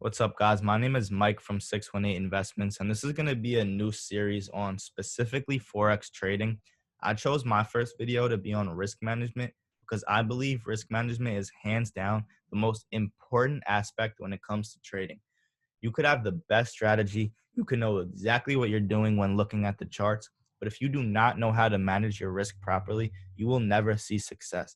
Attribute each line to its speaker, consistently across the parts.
Speaker 1: What's up, guys? My name is Mike from 618 Investments, and this is going to be a new series on specifically forex trading. I chose my first video to be on risk management because I believe risk management is hands down the most important aspect when it comes to trading. You could have the best strategy, you can know exactly what you're doing when looking at the charts, but if you do not know how to manage your risk properly, you will never see success.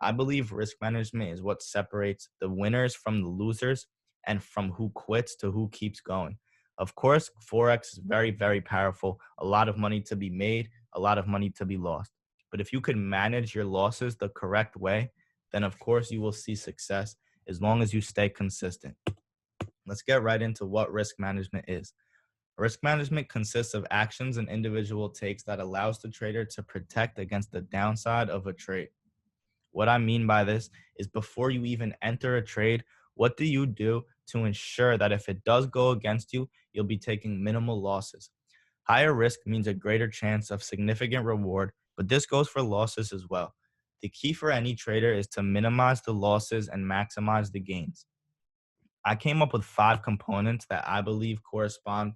Speaker 1: I believe risk management is what separates the winners from the losers and from who quits to who keeps going. Of course, forex is very, very powerful. A lot of money to be made, a lot of money to be lost. But if you can manage your losses the correct way, then of course you will see success as long as you stay consistent. Let's get right into what risk management is. Risk management consists of actions an individual takes that allows the trader to protect against the downside of a trade. What I mean by this is before you even enter a trade, what do you do to ensure that if it does go against you, you'll be taking minimal losses? Higher risk means a greater chance of significant reward, but this goes for losses as well. The key for any trader is to minimize the losses and maximize the gains. I came up with 5 components that I believe correspond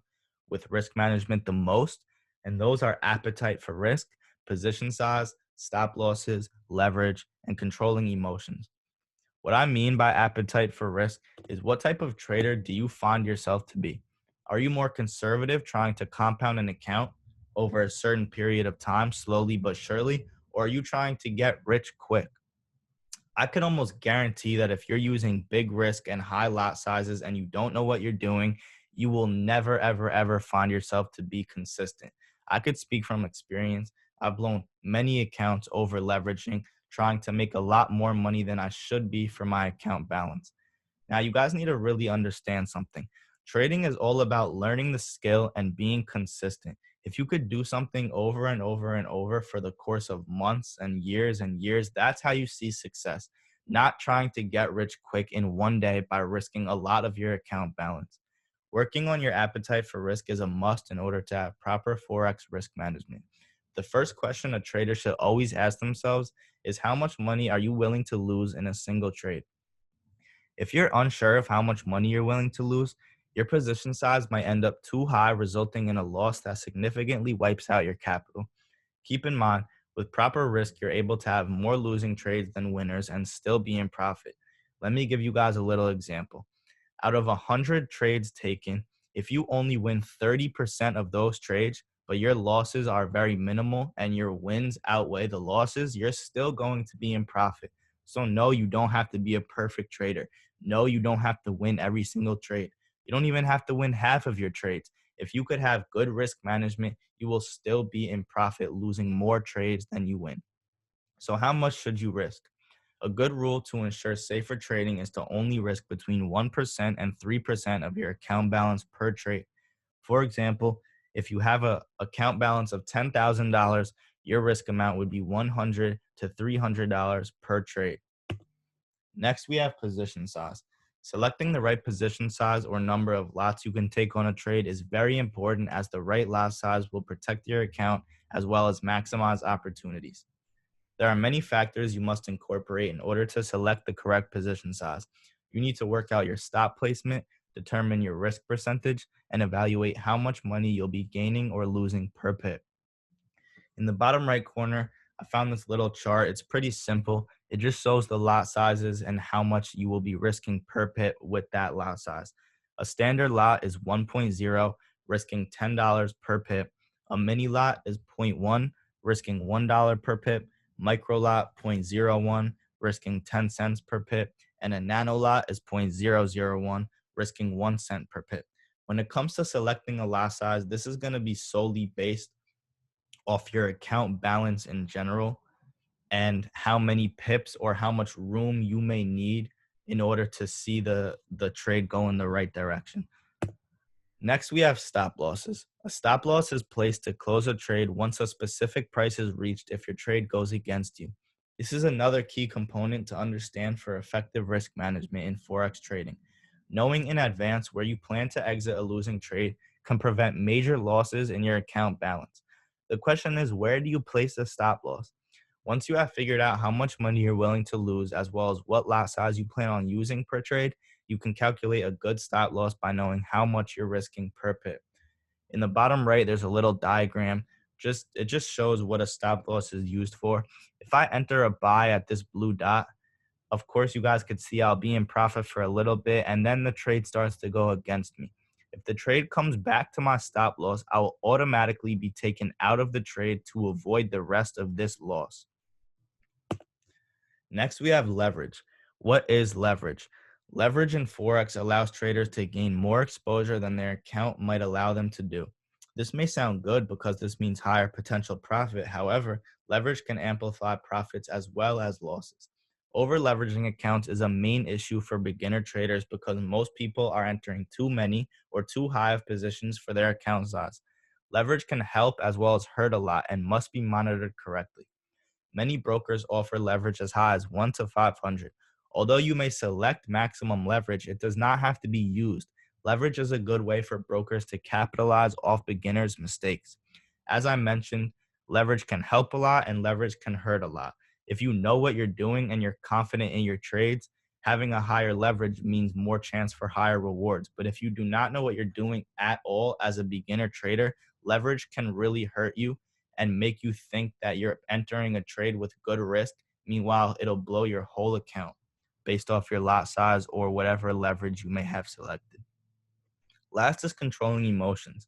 Speaker 1: with risk management the most, and those are appetite for risk, position size, stop losses, leverage, and controlling emotions. What I mean by appetite for risk is what type of trader do you find yourself to be? Are you more conservative, trying to compound an account over a certain period of time, slowly but surely, or are you trying to get rich quick? I can almost guarantee that if you're using big risk and high lot sizes and you don't know what you're doing, you will never, ever, ever find yourself to be consistent. I could speak from experience. I've blown many accounts over leveraging, trying to make a lot more money than I should be for my account balance. Now, you guys need to really understand something. Trading is all about learning the skill and being consistent. If you could do something over and over and over for the course of months and years, that's how you see success. Not trying to get rich quick in one day by risking a lot of your account balance. Working on your appetite for risk is a must in order to have proper forex risk management. The first question a trader should always ask themselves is, how much money are you willing to lose in a single trade? If you're unsure of how much money you're willing to lose, your position size might end up too high, resulting in a loss that significantly wipes out your capital. Keep in mind, with proper risk, you're able to have more losing trades than winners and still be in profit. Let me give you guys a little example. Out of 100 trades taken, if you only win 30% of those trades, but your losses are very minimal and your wins outweigh the losses, you're still going to be in profit. So, no, you don't have to be a perfect trader. No, you don't have to win every single trade. You don't even have to win half of your trades. If you could have good risk management, you will still be in profit, losing more trades than you win. So, how much should you risk? A good rule to ensure safer trading is to only risk between 1% and 3% of your account balance per trade. For example, if you have a account balance of $10,000, your risk amount would be $100 to $300 per trade. Next, we have position size. Selecting the right position size or number of lots you can take on a trade is very important, as the right lot size will protect your account as well as maximize opportunities. There are many factors you must incorporate in order to select the correct position size. You need to work out your stop placement, determine your risk percentage, and evaluate how much money you'll be gaining or losing per pip. In the bottom right corner, I found this little chart. It's pretty simple. It just shows the lot sizes and how much you will be risking per pip with that lot size. A standard lot is 1.0, risking $10 per pip. A mini lot is zero point 0.1, risking $1 per pip. Micro lot zero point 0.01, risking 10 cents per pip. And a nano lot is 0.001, risking 1 cent per pip. When it comes to selecting a lot size, this is going to be solely based off your account balance in general and how many pips or how much room you may need in order to see the trade go in the right direction. Next, we have stop losses. A stop loss is placed to close a trade once a specific price is reached if your trade goes against you. This is another key component to understand for effective risk management in forex trading. Knowing in advance where you plan to exit a losing trade can prevent major losses in your account balance. The question is, where do you place the stop loss? Once you have figured out how much money you're willing to lose, as well as what lot size you plan on using per trade, You can calculate a good stop loss by knowing how much you're risking per pip. In the bottom right, there's a little diagram. It just shows what a stop loss is used for. If I enter a buy at this blue dot, of course, you guys could see I'll be in profit for a little bit, and then the trade starts to go against me. If the trade comes back to my stop loss, I will automatically be taken out of the trade to avoid the rest of this loss. Next, we have leverage. What is leverage? Leverage in Forex allows traders to gain more exposure than their account might allow them to do. This may sound good because this means higher potential profit. However, leverage can amplify profits as well as losses. Over leveraging accounts is a main issue for beginner traders because most people are entering too many or too high of positions for their account size. Leverage can help as well as hurt a lot and must be monitored correctly. Many brokers offer leverage as high as 1 to 500. Although you may select maximum leverage, it does not have to be used. Leverage is a good way for brokers to capitalize off beginners' mistakes. As I mentioned, leverage can help a lot and leverage can hurt a lot. If you know what you're doing and you're confident in your trades, having a higher leverage means more chance for higher rewards. But if you do not know what you're doing at all as a beginner trader, leverage can really hurt you and make you think that you're entering a trade with good risk. Meanwhile, it'll blow your whole account based off your lot size or whatever leverage you may have selected. Last is controlling emotions.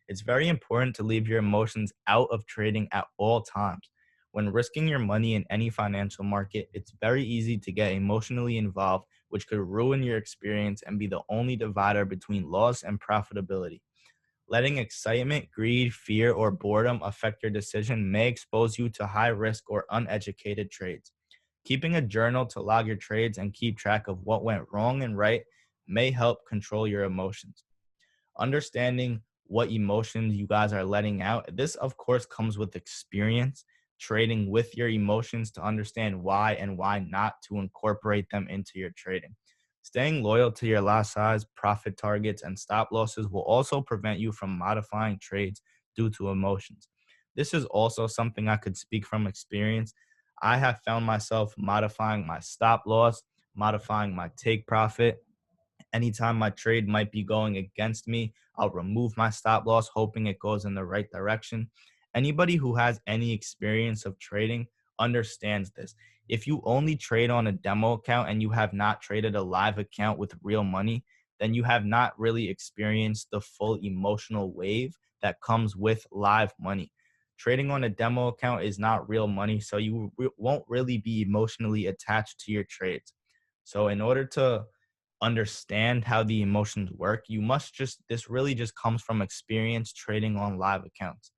Speaker 1: It's very important to leave your emotions out of trading at all times. When risking your money in any financial market, it's very easy to get emotionally involved, which could ruin your experience and be the only divider between loss and profitability. Letting excitement, greed, fear, or boredom affect your decision may expose you to high risk or uneducated trades. Keeping a journal to log your trades and keep track of what went wrong and right may help control your emotions. Understanding what emotions you guys are letting out. This, of course, comes with experience, trading with your emotions to understand why and why not to incorporate them into your trading. Staying loyal to your lot size, profit targets, and stop losses will also prevent you from modifying trades due to emotions. This is also something I could speak from experience. I have found myself modifying my stop loss, modifying my take profit, anytime my trade might be going against me, I'll remove my stop loss, hoping it goes in the right direction. Anybody who has any experience of trading understands this. If you only trade on a demo account and you have not traded a live account with real money, then you have not really experienced the full emotional wave that comes with live money. Trading on a demo account is not real money, so you won't really be emotionally attached to your trades. So, in order to understand how the emotions work, this really just comes from experience trading on live accounts.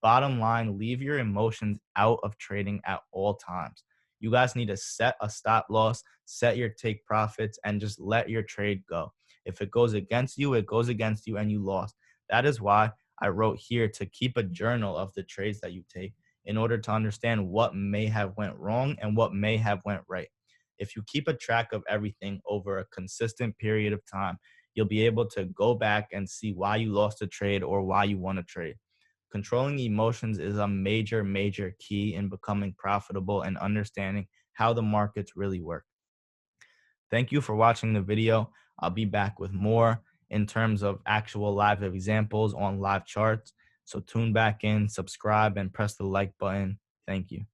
Speaker 1: Bottom line, leave your emotions out of trading at all times. You guys need to set a stop loss, set your take profits, and just let your trade go. If it goes against you, it goes against you and you lost. That is why I wrote here to keep a journal of the trades that you take in order to understand what may have went wrong and what may have went right. If you keep a track of everything over a consistent period of time, you'll be able to go back and see why you lost a trade or why you won a trade. Controlling emotions is a major, major key in becoming profitable and understanding how the markets really work. Thank you for watching the video. I'll be back with more in terms of actual live examples on live charts. So tune back in, subscribe, and press the like button. Thank you.